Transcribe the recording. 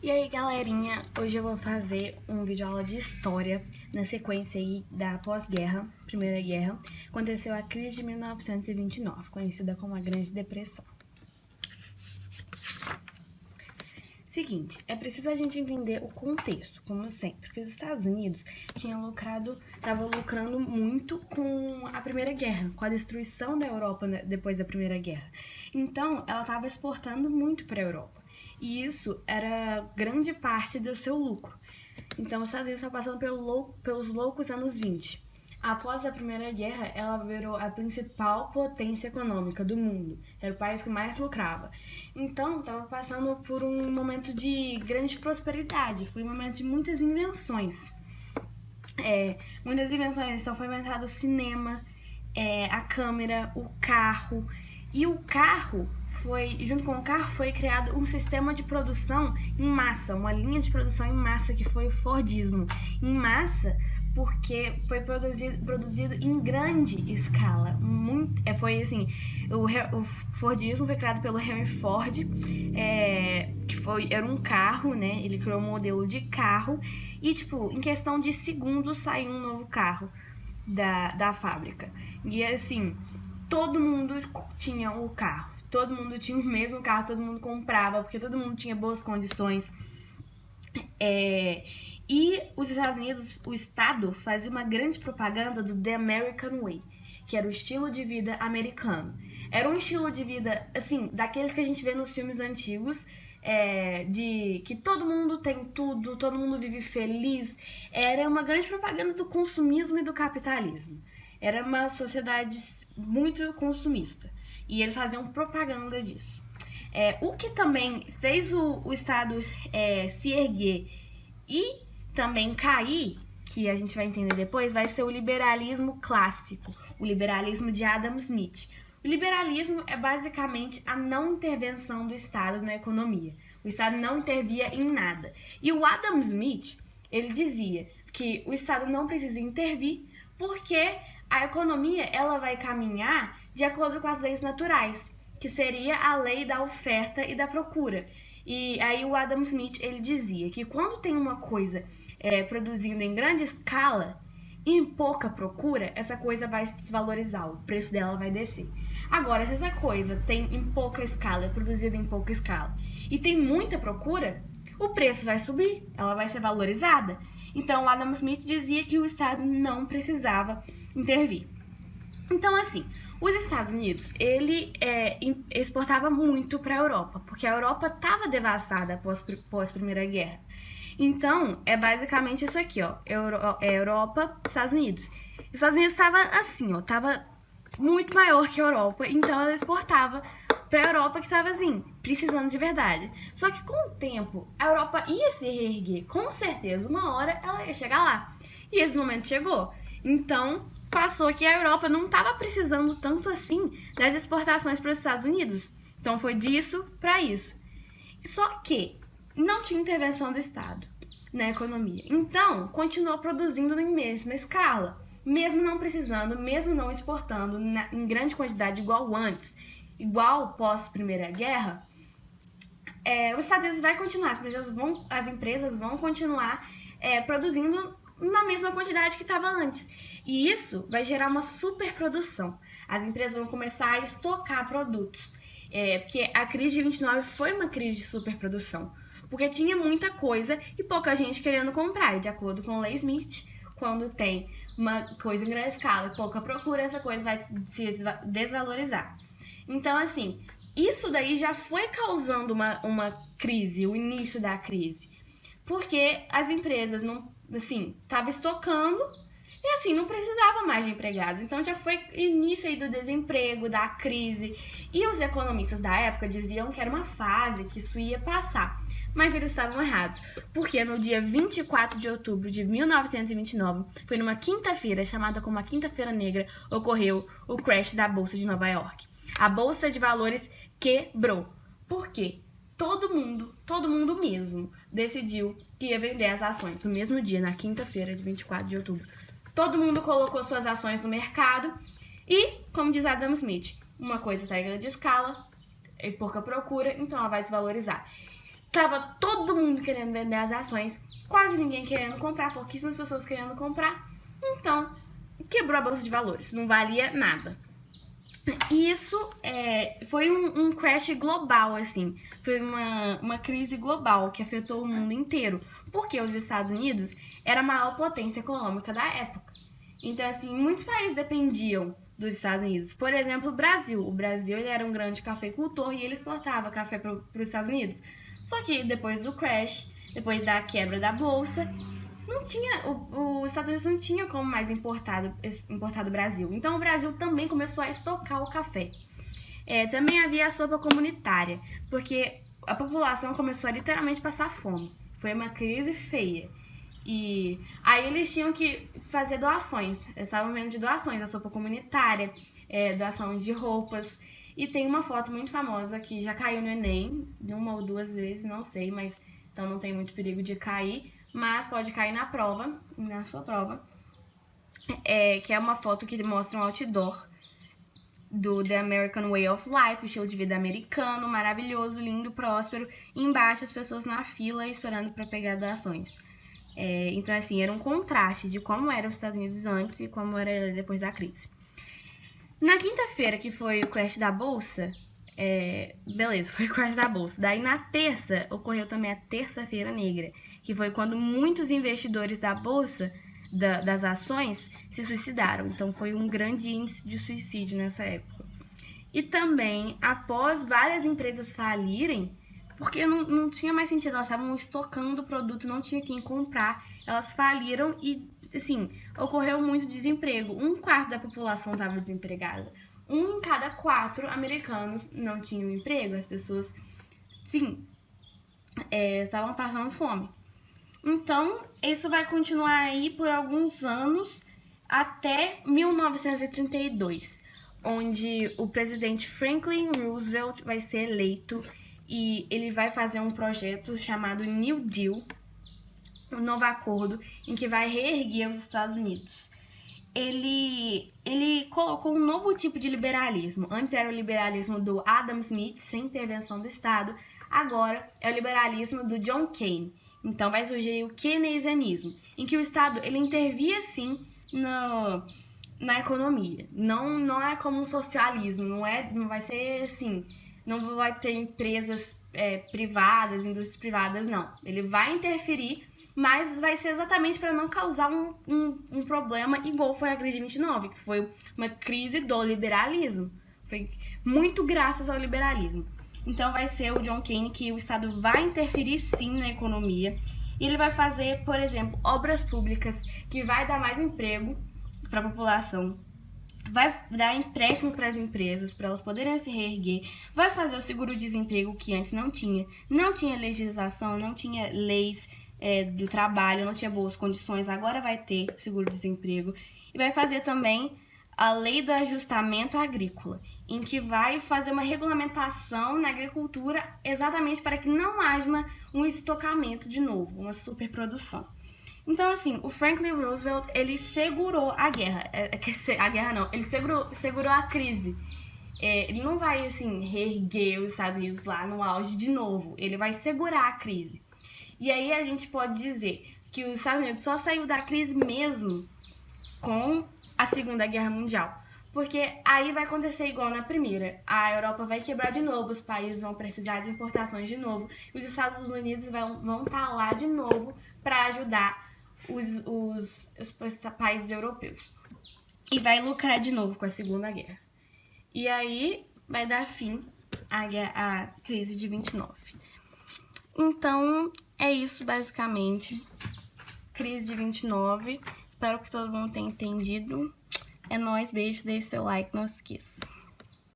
E aí, galerinha, hoje eu vou fazer um vídeo aula de história na sequência aí da pós-guerra, Primeira Guerra. Aconteceu a crise de 1929, conhecida como a Grande Depressão. Seguinte, é preciso a gente entender o contexto, como sempre, porque os Estados Unidos estavam lucrando muito com a Primeira Guerra, com a destruição da Europa depois da Primeira Guerra. Então, ela estava exportando muito para a Europa. E isso era grande parte do seu lucro. Então, os Estados Unidos estavam passando pelos loucos anos 20. Após a Primeira Guerra, ela virou a principal potência econômica do mundo. Era o país que mais lucrava. Então, estava passando por um momento de grande prosperidade. Foi um momento de muitas invenções. Então, foi inventado o cinema, a câmera, o carro. E junto com o carro, foi criado um sistema de produção em massa, uma linha de produção em massa, que foi o Fordismo. Em massa, porque foi produzido em grande escala. O Fordismo foi criado pelo Henry Ford, era um carro, né? Ele criou um modelo de carro e, em questão de segundos, saiu um novo carro da fábrica. E, assim, todo mundo tinha o carro, todo mundo tinha o mesmo carro, todo mundo comprava, porque todo mundo tinha boas condições. E os Estados Unidos, o Estado, fazia uma grande propaganda do The American Way, que era o estilo de vida americano. Era um estilo de vida, assim, daqueles que a gente vê nos filmes antigos, de que todo mundo tem tudo, todo mundo vive feliz. Era uma grande propaganda do consumismo e do capitalismo. Era uma sociedade muito consumista. E eles faziam propaganda disso. O que também fez o Estado se erguer e também cair, que a gente vai entender depois, vai ser o liberalismo clássico, o liberalismo de Adam Smith. O liberalismo é basicamente a não intervenção do Estado na economia. O Estado não intervia em nada. E o Adam Smith, ele dizia que o Estado não precisa intervir porque a economia ela vai caminhar de acordo com as leis naturais, que seria a lei da oferta e da procura. E aí o Adam Smith, ele dizia que quando tem uma coisa produzindo em grande escala e em pouca procura, essa coisa vai se desvalorizar, o preço dela vai descer. Agora, se essa coisa tem em pouca escala, é produzida em pouca escala, e tem muita procura, o preço vai subir, ela vai ser valorizada. Então, o Adam Smith dizia que o Estado não precisava intervir. Então, assim, os Estados Unidos, ele exportava muito para a Europa, porque a Europa estava devastada após a Primeira Guerra. Então, é basicamente isso aqui, ó, Europa, Estados Unidos. Os Estados Unidos estava assim, ó, estava muito maior que a Europa, então ela exportava para a Europa que estava assim, precisando de verdade. Só que com o tempo, a Europa ia se reerguer, com certeza, uma hora ela ia chegar lá. E esse momento chegou. Então, passou que a Europa não estava precisando tanto assim das exportações para os Estados Unidos. Então, foi disso para isso. Só que não tinha intervenção do Estado na economia. Então, continuou produzindo em mesma escala, mesmo não precisando, mesmo não exportando em grande quantidade igual antes, igual pós-Primeira Guerra. Os Estados Unidos vai continuar, as empresas vão continuar produzindo na mesma quantidade que estava antes. E isso vai gerar uma superprodução. As empresas vão começar a estocar produtos. Porque a crise de 29 foi uma crise de superprodução. Porque tinha muita coisa e pouca gente querendo comprar. E de acordo com o Leigh Smith, quando tem uma coisa em grande escala e pouca procura, essa coisa vai se desvalorizar. Então, assim, isso daí já foi causando uma crise, o início da crise. Porque as empresas estavam estocando e assim, não precisava mais de empregados. Então já foi início aí do desemprego, da crise. E os economistas da época diziam que era uma fase, que isso ia passar. Mas eles estavam errados, porque no dia 24 de outubro de 1929, foi numa quinta-feira, chamada como a Quinta-feira Negra, ocorreu o crash da Bolsa de Nova York. A Bolsa de Valores quebrou. Por quê? Todo mundo mesmo, decidiu que ia vender as ações no mesmo dia, na quinta-feira de 24 de outubro. Todo mundo colocou suas ações no mercado e, como diz Adam Smith, uma coisa está em grande escala e pouca procura, então ela vai desvalorizar. tava todo mundo querendo vender as ações, quase ninguém querendo comprar, pouquíssimas pessoas querendo comprar. Então, quebrou a bolsa de valores, não valia nada. E isso foi um crash global, assim. Foi uma crise global que afetou o mundo inteiro. Porque os Estados Unidos era a maior potência econômica da época. Então, assim, muitos países dependiam dos Estados Unidos. Por exemplo, o Brasil. O Brasil ele era um grande cafeicultor e ele exportava café para os Estados Unidos. Só que depois do crash, depois da quebra da bolsa, não tinha, os Estados Unidos não tinha como mais importar do Brasil. Então o Brasil também começou a estocar o café. Também havia a sopa comunitária, porque a população começou a literalmente passar fome. Foi uma crise feia. E aí eles tinham que fazer doações. Eles estavam vendo de doações, a sopa comunitária, doações de roupas. E tem uma foto muito famosa que já caiu no Enem, uma ou duas vezes, não sei, mas então não tem muito perigo de cair. Mas pode cair na prova, na sua prova, que é uma foto que mostra um outdoor do The American Way of Life, o estilo de vida americano, maravilhoso, lindo, próspero, e embaixo as pessoas na fila esperando para pegar doações. Então, assim, era um contraste de como era os Estados Unidos antes e como era depois da crise. Na quinta-feira, que foi o crash da bolsa, beleza, foi o crash da bolsa. Daí na terça, ocorreu também a terça-feira negra, que foi quando muitos investidores da bolsa, das ações, se suicidaram. Então foi um grande índice de suicídio nessa época. E também, após várias empresas falirem, porque não tinha mais sentido, elas estavam estocando o produto, não tinha quem comprar, elas faliram e, assim, ocorreu muito desemprego. 1/4 da população estava desempregada. 1 em cada 4 americanos não tinham emprego. As pessoas, sim, estavam passando fome. Então, isso vai continuar aí por alguns anos, até 1932, onde o presidente Franklin Roosevelt vai ser eleito e ele vai fazer um projeto chamado New Deal, um novo acordo em que vai reerguer os Estados Unidos. Ele colocou um novo tipo de liberalismo. Antes era o liberalismo do Adam Smith, sem intervenção do Estado. Agora é o liberalismo do John Keynes. Então vai surgir o keynesianismo, em que o Estado ele intervia sim na economia. Não é como um socialismo, não vai ser assim, não vai ter empresas privadas, indústrias privadas, não. Ele vai interferir, mas vai ser exatamente para não causar um problema igual foi a crise de 29, que foi uma crise do liberalismo. Foi muito graças ao liberalismo. Então vai ser o John Keynes que o Estado vai interferir sim na economia. E ele vai fazer, por exemplo, obras públicas que vai dar mais emprego para a população. Vai dar empréstimo para as empresas, para elas poderem se reerguer. Vai fazer o seguro-desemprego que antes não tinha. Não tinha legislação, não tinha leis do trabalho, não tinha boas condições. Agora vai ter seguro-desemprego. E vai fazer também a lei do ajustamento agrícola, em que vai fazer uma regulamentação na agricultura exatamente para que não haja um estocamento de novo, uma superprodução. Então, assim, o Franklin Roosevelt, ele segurou a guerra. A guerra não, ele segurou a crise. Ele não vai, assim, reerguer os Estados Unidos lá no auge de novo. Ele vai segurar a crise. E aí a gente pode dizer que os Estados Unidos só saiu da crise mesmo com a Segunda Guerra Mundial. Porque aí vai acontecer igual na Primeira. A Europa vai quebrar de novo, os países vão precisar de importações de novo. E os Estados Unidos vão estar lá de novo para ajudar os países europeus. E vai lucrar de novo com a Segunda Guerra. E aí vai dar fim à crise de 29. Então, é isso basicamente. Crise de 29. Espero que todo mundo tenha entendido. É nóis, beijo, deixe seu like, não se esqueça.